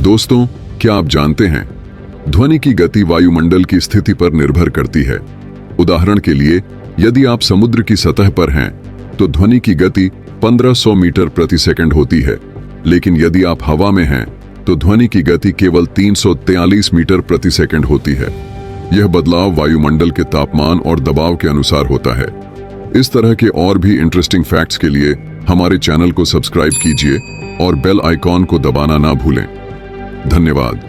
दोस्तों, क्या आप जानते हैं ध्वनि की गति वायुमंडल की स्थिति पर निर्भर करती है। उदाहरण के लिए, यदि आप समुद्र की सतह पर हैं तो ध्वनि की गति 1500 मीटर प्रति सेकंड होती है, लेकिन यदि आप हवा में हैं तो ध्वनि की गति केवल 343 मीटर प्रति सेकंड होती है। यह बदलाव वायुमंडल के तापमान और दबाव के अनुसार होता है। इस तरह के और भी इंटरेस्टिंग फैक्ट्स के लिए हमारे चैनल को सब्सक्राइब कीजिए और बेल आइकॉन को दबाना ना भूलें। धन्यवाद।